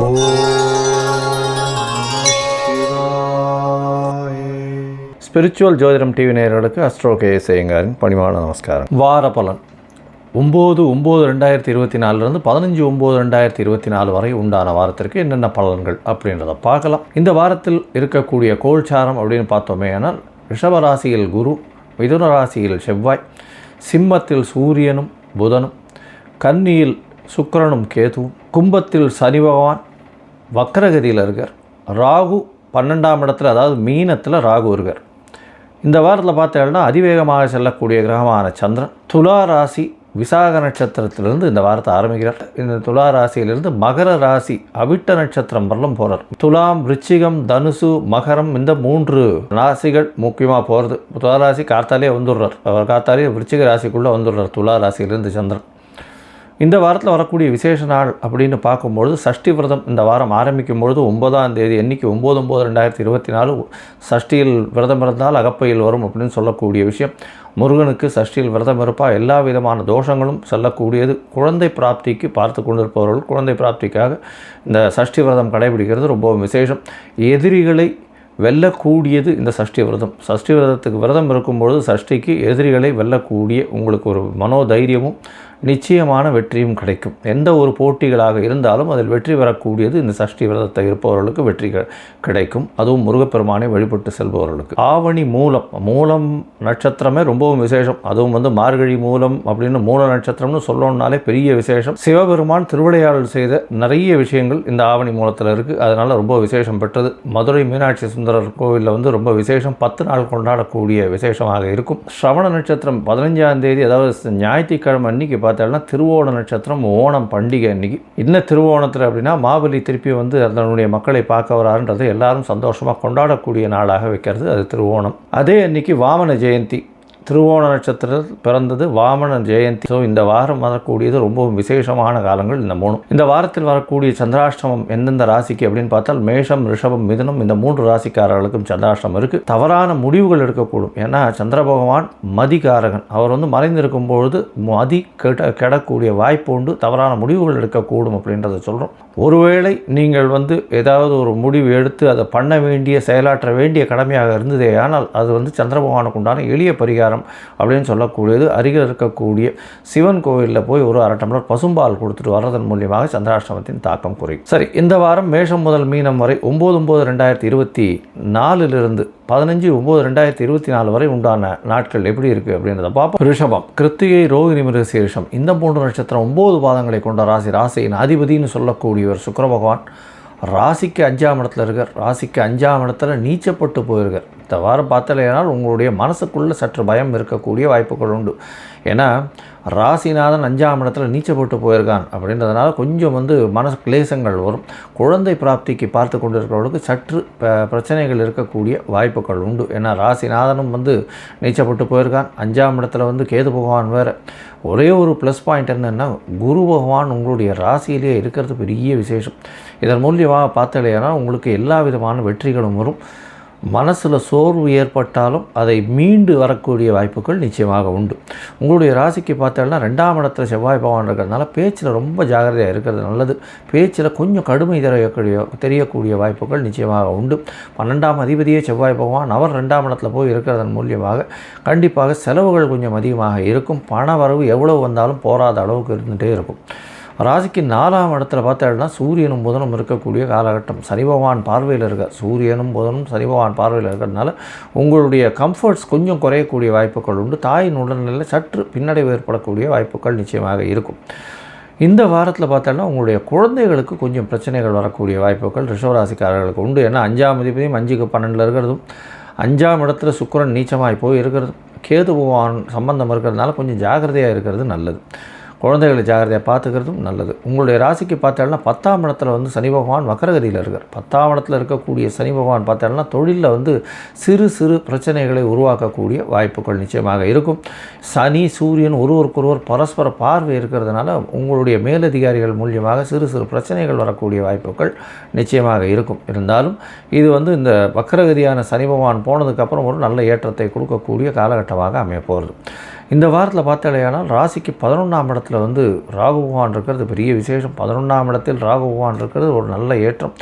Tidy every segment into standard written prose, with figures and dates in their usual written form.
ஓம் சிவாய. ஸ்பிரிச்சுவல் ஜோதிடம் டிவி நேயர்களுக்கு அஸ்ட்ரோ கேஎஸ் ஐயங்காரின் பணிவான நமஸ்காரம். வார பலன் 9/9/2024 15/9/2024 வரை உண்டான வாரத்திற்கு என்னென்ன பலன்கள் அப்படின்றத பார்க்கலாம். இந்த வாரத்தில் இருக்கக்கூடிய கோல்சாரம் அப்படின்னு பார்த்தோமே ஆனால், ரிஷபராசியில் குரு, மிதுன ராசியில் செவ்வாய், சிம்மத்தில் சூரியனும் புதனும், கன்னியில் சுக்கிரனும் கேதுவும், கும்பத்தில் சனி பகவான் வக்ரகதியில் இருக்கார், ராகு 12ஆம் இடத்துல அதாவது மீனத்தில் ராகு இருக்கார். இந்த வாரத்தில் பார்த்தீங்கன்னா அதிவேகமாக செல்லக்கூடிய கிரகமான சந்திரன் துலா ராசி விசாக நட்சத்திரத்திலிருந்து இந்த வாரத்தை ஆரம்பிக்கிறார். இந்த துலா ராசியிலிருந்து மகர ராசி அவிட்ட நட்சத்திரம் வரலும் போகிறார். துலாம், விருச்சிகம், தனுசு, மகரம் இந்த 3 ராசிகள் முக்கியமாக போகிறது. துலா ராசி கார்த்தாலே வந்துடுறார், அவர் கார்த்தாலே விருச்சிக ராசிக்குள்ளே வந்துடுறார் துலா ராசியிலிருந்து சந்திரன். இந்த வாரத்தில் வரக்கூடிய விசேஷ நாள் அப்படின்னு பார்க்கும்பொழுது சஷ்டி விரதம் இந்த வாரம் ஆரம்பிக்கும் பொழுது 9ஆம் தேதி அன்றைக்கி 9/9/2024 சஷ்டியில் விரதம் இருந்தால் அகப்பையில் வரும் அப்படின்னு சொல்லக்கூடிய விஷயம். முருகனுக்கு சஷ்டியில் விரதம் இருப்பால் எல்லா விதமான தோஷங்களும் செல்லக்கூடியது. குழந்தை பிராப்திக்கு பார்த்து கொண்டிருப்பவர்கள் குழந்தை பிராப்திக்காக இந்த சஷ்டி விரதம் கடைபிடிக்கிறது ரொம்ப விசேஷம். எதிரிகளை வெல்லக்கூடியது இந்த சஷ்டி விரதம். சஷ்டி விரதத்துக்கு விரதம் இருக்கும்பொழுது சஷ்டிக்கு எதிரிகளை வெல்லக்கூடிய உங்களுக்கு ஒரு மனோதைரியமும் நிச்சயமான வெற்றியும் கிடைக்கும். எந்த ஒரு போட்டிகளாக இருந்தாலும் அதில் வெற்றி பெறக்கூடியது இந்த சஷ்டி விரதத்தை இருப்பவர்களுக்கு வெற்றி கிடைக்கும். அதுவும் முருகப்பெருமானை வழிபட்டு செல்பவர்களுக்கு. ஆவணி மூலம் நட்சத்திரமே ரொம்பவும் விசேஷம். அதுவும் மார்கழி மூலம் அப்படின்னு மூல நட்சத்திரம்னு சொல்லணும்னாலே பெரிய விசேஷம். சிவபெருமான் திருவிளையாடல் செய்த நிறைய விஷயங்கள் இந்த ஆவணி மூலத்தில் இருக்குது. அதனால் ரொம்ப விசேஷம் பெற்றது. மதுரை மீனாட்சி சுந்தரர் கோவிலில் ரொம்ப விசேஷம் 10 நாள் கொண்டாடக்கூடிய விசேஷமாக இருக்கும். ஸ்ரவண நட்சத்திரம் 15ஆம் தேதி அதாவது ஞாயிற்றுக்கிழமை அன்னைக்கு பார்த்தோம்னா திருவோண நட்சத்திரம், ஓணம் பண்டிகை அன்னைக்கு. இன்னும் திருவோணத்தில் அப்படின்னா மாபலி திருப்பி அதனுடைய மக்களை பார்க்க வரான்றது எல்லாரும் சந்தோஷமாக கொண்டாடக்கூடிய நாளாக வைக்கிறது அது திருவோணம். அதே அன்னைக்கு வாமன ஜெயந்தி. திருவோண நட்சத்திரத்தில் பிறந்தது வாமன ஜெயந்தி. ஸோ இந்த வாரம் வரக்கூடியது ரொம்பவும் விசேஷமான காலங்கள் இந்த 3. இந்த வாரத்தில் வரக்கூடிய சந்திராஷ்டமம் எந்தெந்த ராசிக்கு அப்படின்னு பார்த்தால் மேஷம், ரிஷபம், மிதுனம் இந்த 3 ராசிக்காரர்களுக்கும் சந்திராஷ்டமம் இருக்குது. தவறான முடிவுகள் எடுக்கக்கூடும். ஏன்னா சந்திர பகவான் மதிகாரகன். அவர் மறைந்திருக்கும் பொழுது மதி கெடக்கூடிய வாய்ப்பு உண்டு. தவறான முடிவுகள் எடுக்கக்கூடும் அப்படின்றத சொல்கிறோம். ஒருவேளை நீங்கள் ஏதாவது ஒரு முடிவு எடுத்து அதை பண்ண வேண்டிய செயலாற்ற வேண்டிய கடமையாக இருந்ததே ஆனால் அது சந்திர பகவானுக்கு உண்டான எளிய பரிகாரம் அப்படின்னு சொல்லக்கூடியது. அருகில் இருக்கக்கூடிய சிவன் கோவிலில் போய் ஒரு 1/2 டம்ளர் பசும்பால் கொடுத்துட்டு வர்றதன் மூலியமாக சந்திராஷ்டமத்தின் தாக்கம் குறையும். சரி, இந்த வாரம் மேஷம் முதல் மீனம் வரை 9/9/2024 15/9/2024 வரை உண்டான நாட்கள் எப்படி இருக்குது அப்படின்றத பார்ப்போம். ரிஷபம், கிருத்திகை, ரோகிணி, மிருகசீரிஷம் இந்த 3 நட்சத்திரம் 9 பாதங்களை கொண்ட ராசி. ராசியின் அதிபதினு சொல்லக்கூடியவர் சுக்கிர பகவான் ராசிக்கு 5ஆம் இடத்துல இருக்கார். ராசிக்கு 5ஆம் இடத்துல நீச்சப்பட்டு போயிருக்கார். இந்த வாரம் பார்த்தலையானால் உங்களுடைய மனசுக்குள்ளே சற்று பயம் இருக்கக்கூடிய வாய்ப்புகள் உண்டு. ஏன்னா ராசிநாதன் 5ஆம் இடத்துல நீச்சப்பட்டு போயிருக்கான் அப்படின்றதுனால கொஞ்சம் மனசு கிளேசங்கள் வரும். குழந்தை பிராப்திக்கு பார்த்து கொண்டு இருக்கிறவர்களுக்கு சற்று பிரச்சனைகள் இருக்கக்கூடிய வாய்ப்புகள் உண்டு. ஏன்னா ராசிநாதனும் நீச்சப்பட்டு போயிருக்கான். 5ஆம் இடத்துல கேது பகவான் வேறு. ஒரே ஒரு ப்ளஸ் பாயிண்ட் என்னென்னா குரு பகவான் உங்களுடைய ராசியிலே இருக்கிறது பெரிய விசேஷம். இதன் மூலியமாக பார்த்தலையானால் உங்களுக்கு எல்லா விதமான வெற்றிகளும் வரும். மனசில் சோர்வு ஏற்பட்டாலும் அதை மீண்டு வரக்கூடிய வாய்ப்புகள் நிச்சயமாக உண்டு. உங்களுடைய ராசிக்கு பார்த்தோம்னா 2ஆம் இடத்துல செவ்வாய் பகவான் இருக்கிறதுனால பேச்சில் ரொம்ப ஜாகிரதையாக இருக்கிறது நல்லது. பேச்சில் கொஞ்சம் கடுமை தெரியக்கூடிய வாய்ப்புகள் நிச்சயமாக உண்டு. 12ஆம் அதிபதியே செவ்வாய் பகவான் அவர் 2ஆம் இடத்துல போய் இருக்கிறதன் மூலியமாக கண்டிப்பாக செலவுகள் கொஞ்சம் அதிகமாக இருக்கும். பண வரவு எவ்வளவு வந்தாலும் போராத அளவுக்கு இருந்துகிட்டே இருக்கும். ராசிக்கு 4ஆம் இடத்துல பார்த்தோம்னா சூரியனும் புதனும் இருக்கக்கூடிய காலகட்டம். சனி பகவான் பார்வையில் இருக்கார். சூரியனும் புதனும் சனி பகவான் பார்வையில் இருக்கிறதுனால உங்களுடைய கம்ஃபர்ட்ஸ் கொஞ்சம் குறையக்கூடிய வாய்ப்புகள் உண்டு. தாயின் உடல்நிலையில் சற்று பின்னடைவு ஏற்படக்கூடிய வாய்ப்புகள் நிச்சயமாக இருக்கும். இந்த வாரத்தில் பார்த்தோம்னா உங்களுடைய குழந்தைகளுக்கு கொஞ்சம் பிரச்சனைகள் வரக்கூடிய வாய்ப்புகள் ரிஷபராசிக்காரர்களுக்கு உண்டு. ஏன்னா 5ஆம் அதிபதியும் 5க்கு 12 இருக்கிறதும் 5ஆம் இடத்துல சுக்கிரன் நீச்சமாய் போய் இருக்கிறது, கேது பகவான் சம்பந்தம் இருக்கிறதுனால கொஞ்சம் ஜாகிரதையாக இருக்கிறது நல்லது. குழந்தைகளை ஜாகிரதையாக பார்த்துக்கிறதும் நல்லது. உங்களுடைய ராசிக்கு பார்த்தோம்னா 10ஆம் இடத்துல சனி பகவான் வக்ரகதியில் இருக்கார். 10ஆம் இடத்துல இருக்கக்கூடிய சனி பகவான் பார்த்தோம்னா தொழிலில் சிறு சிறு பிரச்சனைகளை உருவாக்கக்கூடிய வாய்ப்புகள் நிச்சயமாக இருக்கும். சனி சூரியன் ஒருவருக்கொருவர் பரஸ்பர பார்வை இருக்கிறதுனால உங்களுடைய மேலதிகாரிகள் மூலியமாக சிறு சிறு பிரச்சனைகள் வரக்கூடிய வாய்ப்புகள் நிச்சயமாக இருக்கும். இருந்தாலும் இது இந்த வக்ரகதியான சனி பகவான் போனதுக்கப்புறம் ஒரு நல்ல ஏற்றத்தை கொடுக்கக்கூடிய காலகட்டமாக அமைய போகிறது. இந்த வாரத்தில் பார்த்தாலேயானால் ராசிக்கு 11ஆம் இடத்துல வந்து ராகு பகவான் இருக்கிறது பெரிய விசேஷம். 11ஆம் இடத்தில் ராகு பகவான் இருக்கிறது ஒரு நல்ல ஏற்றம்.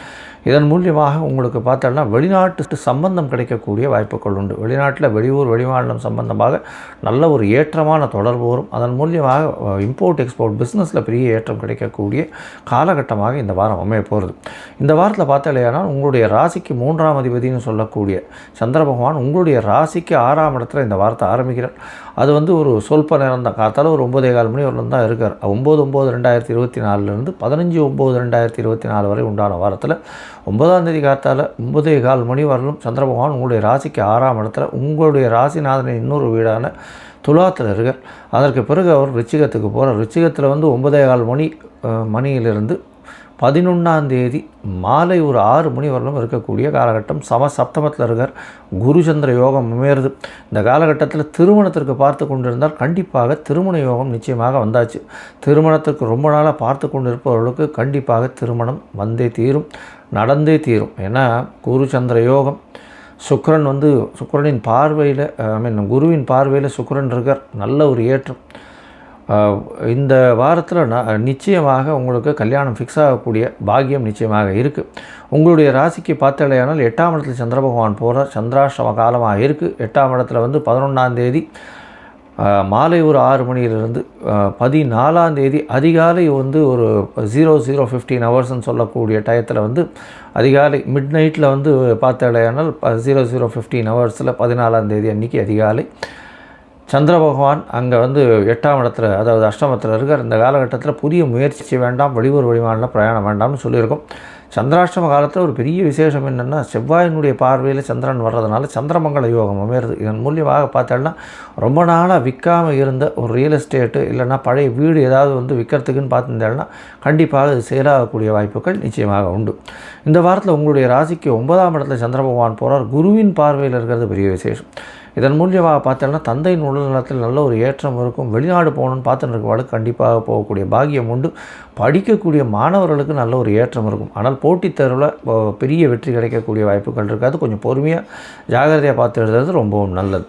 இதன் மூலியமாக உங்களுக்கு பார்த்தோம்னா வெளிநாட்டு சம்பந்தம் கிடைக்கக்கூடிய வாய்ப்புகள் உண்டு. வெளிநாட்டில் வெளியூர் வெளிமாநிலம் சம்பந்தமாக நல்ல ஒரு ஏற்றமான தொடர்பு வரும். அதன் மூலியமாக இம்போர்ட் எக்ஸ்போர்ட் பிஸ்னஸில் பெரிய ஏற்றம் கிடைக்கக்கூடிய காலகட்டமாக இந்த வாரம் அமைய போகிறது. இந்த வாரத்தில் பார்த்தாலேயானால் உங்களுடைய ராசிக்கு 3ஆம் அதிபதினு சொல்லக்கூடிய சந்திர பகவான் உங்களுடைய ராசிக்கு 6ஆம் இடத்துல இந்த வாரத்தை ஆரம்பிக்கிறார். அது வந்து ஒரு சொல்ப நேரம் தான், காத்தால ஒரு 9:15 மணி வரலும் தான் இருக்கார். 9/9/2024 15/9/2024 வரை உண்டான வாரத்தில் 9ஆம் தேதி காத்தால 9:15 மணி வரலும் சந்திர பகவான் உங்களுடைய ராசிக்கு 6ஆம் இடத்துல உங்களுடைய ராசிநாதனின் இன்னொரு வீடான துலாத்தில் இருக்கார். அதற்கு பிறகு அவர் ரிச்சிகத்துக்கு போகிறார். ரிச்சிகத்தில் வந்து 9:15 மணியிலிருந்து 11ஆம் தேதி மாலை ஒரு 6 மணி வரலும் இருக்கக்கூடிய காலகட்டம். சப்தமத்தில் இருக்கார். குரு சந்திர யோகம் அமையிறது. இந்த காலகட்டத்தில் திருமணத்திற்கு பார்த்து கொண்டிருந்தால் கண்டிப்பாக திருமண யோகம் நிச்சயமாக வந்தாச்சு. திருமணத்திற்கு ரொம்ப நாளாக பார்த்து கொண்டு இருப்பவர்களுக்கு கண்டிப்பாக திருமணம் வந்தே தீரும், நடந்தே தீரும். ஏன்னா குரு சந்திர யோகம், சுக்கிரன் வந்து சுக்கிரனின் பார்வையில் குருவின் பார்வையில் சுக்கிரன் இருக்கார். நல்ல ஒரு ஏற்றம். இந்த வாரத்தில் நிச்சயமாக உங்களுக்கு கல்யாணம் ஃபிக்ஸ் ஆகக்கூடிய பாக்கியம் நிச்சயமாக இருக்குது. உங்களுடைய ராசிக்கு பார்த்தாலேயானால் 8ஆம் இடத்துல சந்திர பகவான் போகிறார். சந்திராஷ்டம காலமாக இருக்குது. 8ஆம் இடத்துல வந்து 11ஆம் தேதி மாலை ஒரு 6 மணியிலிருந்து 14ஆம் தேதி அதிகாலை வந்து ஒரு 00:15 ஹவர்ஸ்ன்னு சொல்லக்கூடிய டயத்தில் வந்து அதிகாலை மிட் நைட்டில் வந்து பார்த்தாலேயானால் 00:15 ஹவர்ஸில் 14ஆம் தேதி அன்றைக்கி அதிகாலை சந்திர பகவான் அங்கே வந்து 8ஆம் இடத்துல அதாவது அஷ்டமத்தில் இருக்கார். இந்த காலகட்டத்தில் புதிய முயற்சி வேண்டாம், வெளியூர் வெளிமாநில பிரயாணம் வேண்டாம்னு சொல்லியிருக்கோம். சந்திராஷ்டம காலத்தில் ஒரு பெரிய விசேஷம் என்னென்னா செவ்வாயினுடைய பார்வையில் சந்திரன் வர்றதுனால சந்திரமங்கல யோகம் அமையிறது. இதன் மூலியமாக பார்த்தோன்னா ரொம்ப நாளாக விற்காமல் இருந்த ஒரு ரியல் எஸ்டேட்டு இல்லைன்னா பழைய வீடு ஏதாவது வந்து விற்கிறதுக்குன்னு பார்த்துருந்தேன்னா கண்டிப்பாக அது சேலாகக்கூடிய வாய்ப்புகள் நிச்சயமாக உண்டு. இந்த வாரத்தில் உங்களுடைய ராசிக்கு 9ஆம் இடத்துல சந்திர பகவான் போகிறார். குருவின் பார்வையில் இருக்கிறது பெரிய விசேஷம். இதன் மூலியமாக பார்த்தோன்னா தந்தையின் உடல்நலத்தில் நல்ல ஒரு ஏற்றம் இருக்கும். வெளிநாடு போகணுன்னு பார்த்துட்டு இருக்கவங்களுக்கு கண்டிப்பாக போகக்கூடிய பாக்கியம் உண்டு. படிக்கக்கூடிய மாணவர்களுக்கு நல்ல ஒரு ஏற்றம் இருக்கும். ஆனால் போட்டித் தேர்வில் பெரிய வெற்றி கிடைக்கக்கூடிய வாய்ப்புகள் இருக்காது. கொஞ்சம் பொறுமையாக ஜாகிரதையாக பார்த்து எழுதுறது ரொம்பவும் நல்லது.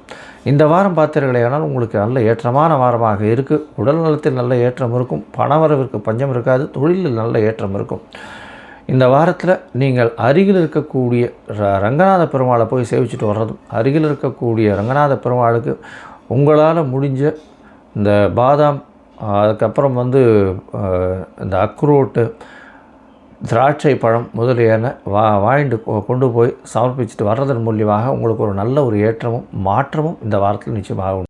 இந்த வாரம் பார்த்தீர்களேயானால் உங்களுக்கு நல்ல ஏற்றமான வாரமாக இருக்குது. உடல் நலத்தில் நல்ல ஏற்றம் இருக்கும். பணவரவிற்கு பஞ்சம் இருக்காது. தொழிலில் நல்ல ஏற்றம் இருக்கும். இந்த வாரத்தில் நீங்கள் அருகில் இருக்கக்கூடிய ரங்கநாத பெருமாளை போய் சேவிச்சுட்டு வர்றதும், அருகில் இருக்கக்கூடிய ரங்கநாத பெருமாளுக்கு உங்களால் முடிஞ்ச இந்த பாதாம், அதுக்கப்புறம் வந்து இந்த அக்ரோட்டு, திராட்சை பழம் முதலியான வாங்கிட்டு கொண்டு போய் சமர்ப்பிச்சுட்டு வர்றதன் மூலியமாக உங்களுக்கு ஒரு நல்ல ஒரு ஏற்றமும் மாற்றமும் இந்த வாரத்தில் நிச்சயமாக உண்டு.